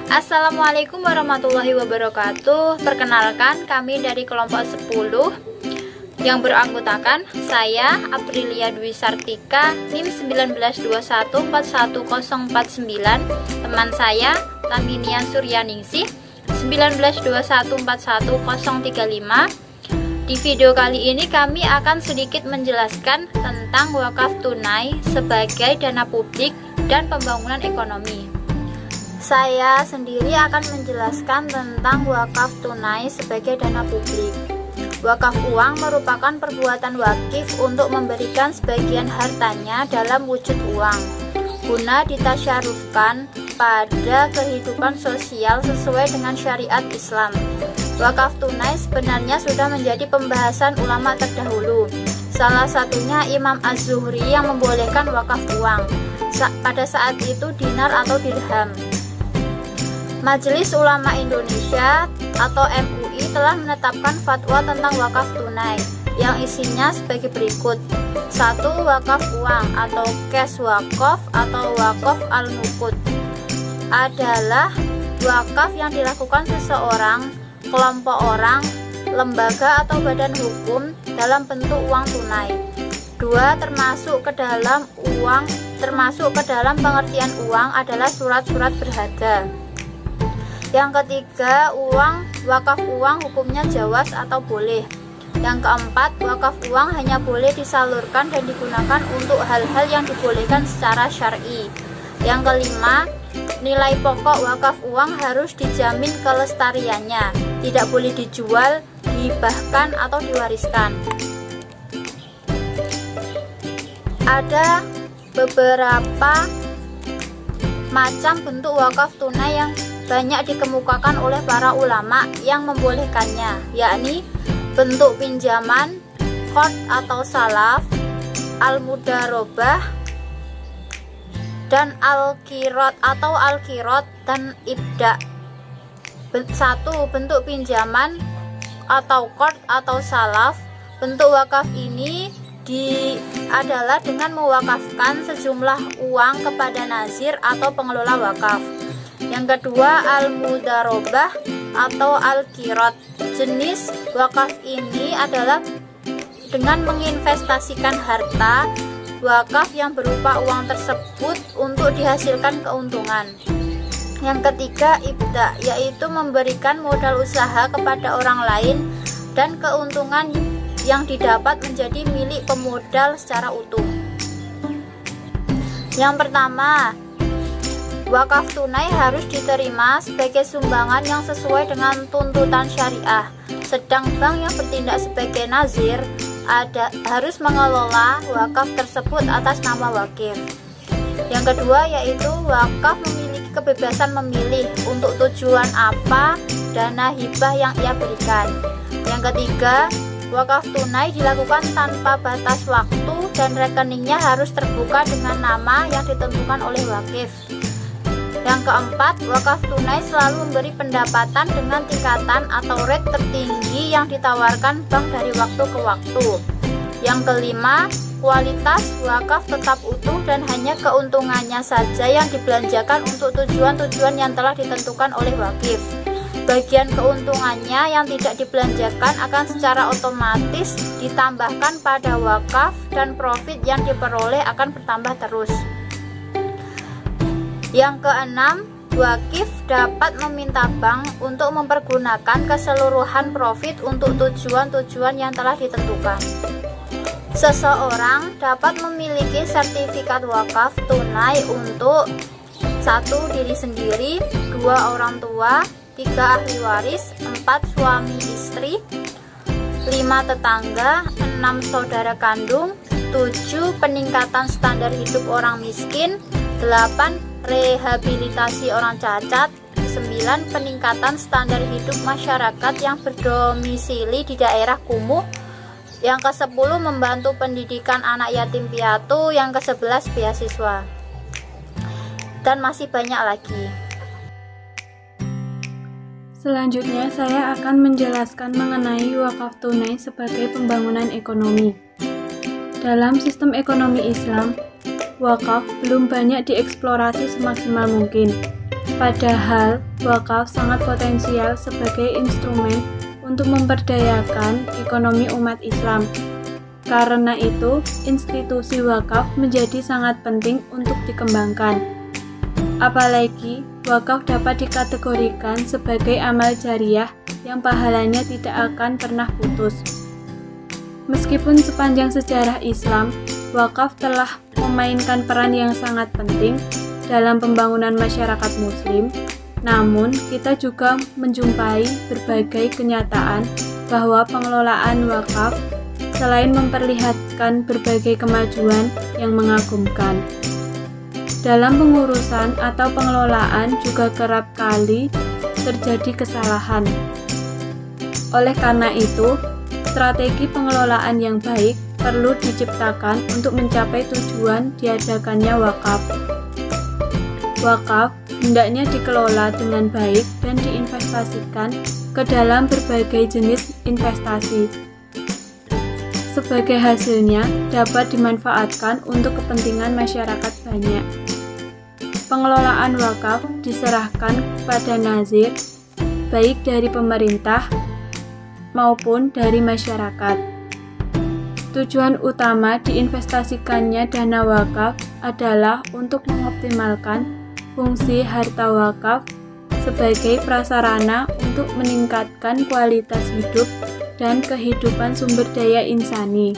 Assalamualaikum warahmatullahi wabarakatuh. Perkenalkan, kami dari kelompok 10 yang beranggotakan saya Aprilia Dwi Sartika, NIM 19214149, teman saya Taminian Suryaningsih 19214135. Di video kali ini kami akan sedikit menjelaskan tentang wakaf tunai sebagai dana publik dan pembangunan ekonomi. Saya sendiri akan menjelaskan tentang wakaf tunai sebagai dana publik. Wakaf uang merupakan perbuatan wakif untuk memberikan sebagian hartanya dalam wujud uang, guna ditasyarufkan pada kehidupan sosial sesuai dengan syariat Islam. Wakaf tunai sebenarnya sudah menjadi pembahasan ulama terdahulu. Salah satunya Imam Az-Zuhri yang membolehkan wakaf uang. Pada saat itu dinar atau dirham. Majelis Ulama Indonesia atau MUI telah menetapkan fatwa tentang wakaf tunai yang isinya sebagai berikut. 1. Wakaf uang atau cash wakaf atau wakaf al-nuqud adalah wakaf yang dilakukan seseorang, kelompok orang, lembaga atau badan hukum dalam bentuk uang tunai. 2. Termasuk ke dalam pengertian uang adalah surat-surat berharga. Yang ketiga, wakaf uang hukumnya jawaz atau boleh. Yang keempat, wakaf uang hanya boleh disalurkan dan digunakan untuk hal-hal yang dibolehkan secara syar'i. Yang kelima, nilai pokok wakaf uang harus dijamin kelestariannya, tidak boleh dijual, dihibahkan atau diwariskan. Ada beberapa macam bentuk wakaf tunai yang banyak dikemukakan oleh para ulama yang membolehkannya, yakni bentuk pinjaman, qard atau salaf, al-mudarobah, dan al-qirot atau al-qirot dan ibda. 1. Bentuk pinjaman atau qard atau salaf. Bentuk wakaf ini adalah dengan mewakafkan sejumlah uang kepada nazir atau pengelola wakaf. Yang kedua, al-mudarobah atau al-qirot. Jenis wakaf ini adalah dengan menginvestasikan harta wakaf yang berupa uang tersebut untuk dihasilkan keuntungan. Yang ketiga, ibda, yaitu memberikan modal usaha kepada orang lain dan keuntungan yang didapat menjadi milik pemodal secara utuh. Yang pertama, wakaf tunai harus diterima sebagai sumbangan yang sesuai dengan tuntutan syariah. Sedang bank yang bertindak sebagai nazir harus mengelola wakaf tersebut atas nama wakif. Yang kedua, yaitu wakaf memiliki kebebasan memilih untuk tujuan apa dana hibah yang ia berikan. Yang ketiga, wakaf tunai dilakukan tanpa batas waktu dan rekeningnya harus terbuka dengan nama yang ditentukan oleh wakif. Yang keempat, wakaf tunai selalu memberi pendapatan dengan tingkatan atau rate tertinggi yang ditawarkan bank dari waktu ke waktu. Yang kelima, kualitas wakaf tetap utuh dan hanya keuntungannya saja yang dibelanjakan untuk tujuan-tujuan yang telah ditentukan oleh wakif. Bagian keuntungannya yang tidak dibelanjakan akan secara otomatis ditambahkan pada wakaf dan profit yang diperoleh akan bertambah terus. Yang keenam, wakif dapat meminta bank untuk mempergunakan keseluruhan profit untuk tujuan-tujuan yang telah ditentukan. Seseorang dapat memiliki sertifikat wakaf tunai untuk 1. Diri sendiri, 2. Orang tua, 3. Ahli waris, 4. Suami istri, 5. Tetangga, 6. Saudara kandung, 7. Peningkatan standar hidup orang miskin, 8. Rehabilitasi orang cacat, 9. Peningkatan standar hidup masyarakat yang berdomisili di daerah kumuh, yang ke-10 membantu pendidikan anak yatim piatu, yang ke-11 beasiswa, dan masih banyak lagi. Selanjutnya saya akan menjelaskan mengenai wakaf tunai sebagai pembangunan ekonomi. Dalam sistem ekonomi Islam, wakaf belum banyak dieksplorasi semaksimal mungkin. Padahal, wakaf sangat potensial sebagai instrumen untuk memperdayakan ekonomi umat Islam. Karena itu, institusi wakaf menjadi sangat penting untuk dikembangkan. Apalagi, wakaf dapat dikategorikan sebagai amal jariah yang pahalanya tidak akan pernah putus. Meskipun sepanjang sejarah Islam, wakaf telah memainkan peran yang sangat penting dalam pembangunan masyarakat Muslim, namun kita juga menjumpai berbagai kenyataan bahwa pengelolaan wakaf selain memperlihatkan berbagai kemajuan yang mengagumkan, dalam pengurusan atau pengelolaan juga kerap kali terjadi kesalahan. Oleh karena itu, strategi pengelolaan yang baik perlu diciptakan untuk mencapai tujuan diadakannya wakaf. Wakaf hendaknya dikelola dengan baik dan diinvestasikan ke dalam berbagai jenis investasi. Sebagai hasilnya dapat dimanfaatkan untuk kepentingan masyarakat banyak. Pengelolaan wakaf diserahkan kepada nazir, baik dari pemerintah maupun dari masyarakat. Tujuan utama diinvestasikannya dana wakaf adalah untuk mengoptimalkan fungsi harta wakaf sebagai prasarana untuk meningkatkan kualitas hidup dan kehidupan sumber daya insani.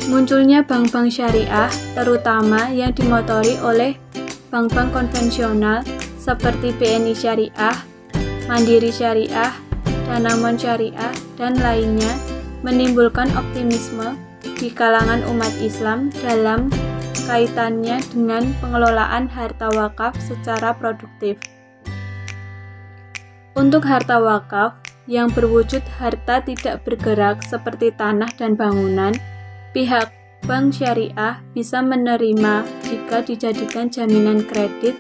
Munculnya bank-bank syariah, terutama yang dimotori oleh bank-bank konvensional seperti BNI Syariah, Mandiri Syariah, Danamon Syariah, dan lainnya, menimbulkan optimisme di kalangan umat Islam dalam kaitannya dengan pengelolaan harta wakaf secara produktif. Untuk harta wakaf yang berwujud harta tidak bergerak seperti tanah dan bangunan, pihak bank syariah bisa menerima jika dijadikan jaminan kredit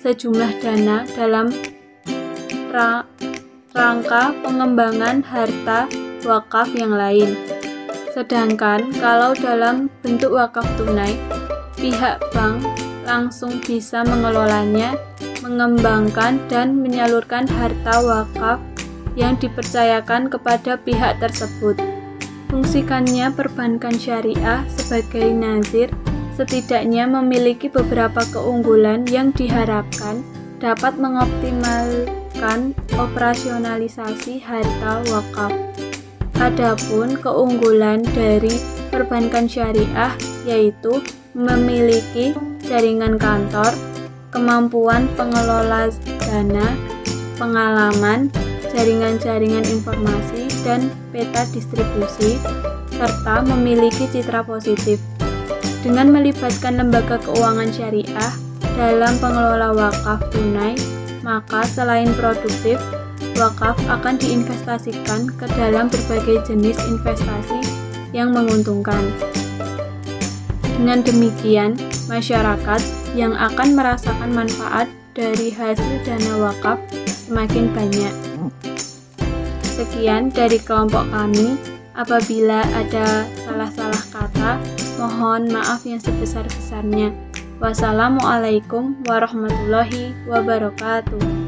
sejumlah dana dalam rangka pengembangan harta wakaf yang lain. Sedangkan kalau dalam bentuk wakaf tunai, pihak bank langsung bisa mengelolanya, mengembangkan dan menyalurkan harta wakaf yang dipercayakan kepada pihak tersebut. Fungsikannya perbankan syariah sebagai nazir setidaknya memiliki beberapa keunggulan yang diharapkan dapat mengoptimalkan operasionalisasi harta wakaf. Adapun keunggulan dari perbankan syariah yaitu memiliki jaringan kantor, kemampuan pengelola dana, pengalaman, jaringan-jaringan informasi, dan peta distribusi, serta memiliki citra positif. Dengan melibatkan lembaga keuangan syariah dalam pengelola wakaf tunai, maka selain produktif, wakaf akan diinvestasikan ke dalam berbagai jenis investasi yang menguntungkan. Dengan demikian, masyarakat yang akan merasakan manfaat dari hasil dana wakaf semakin banyak. Sekian dari kelompok kami. Apabila ada salah-salah kata, mohon maaf yang sebesar-besarnya. Wassalamualaikum warahmatullahi wabarakatuh.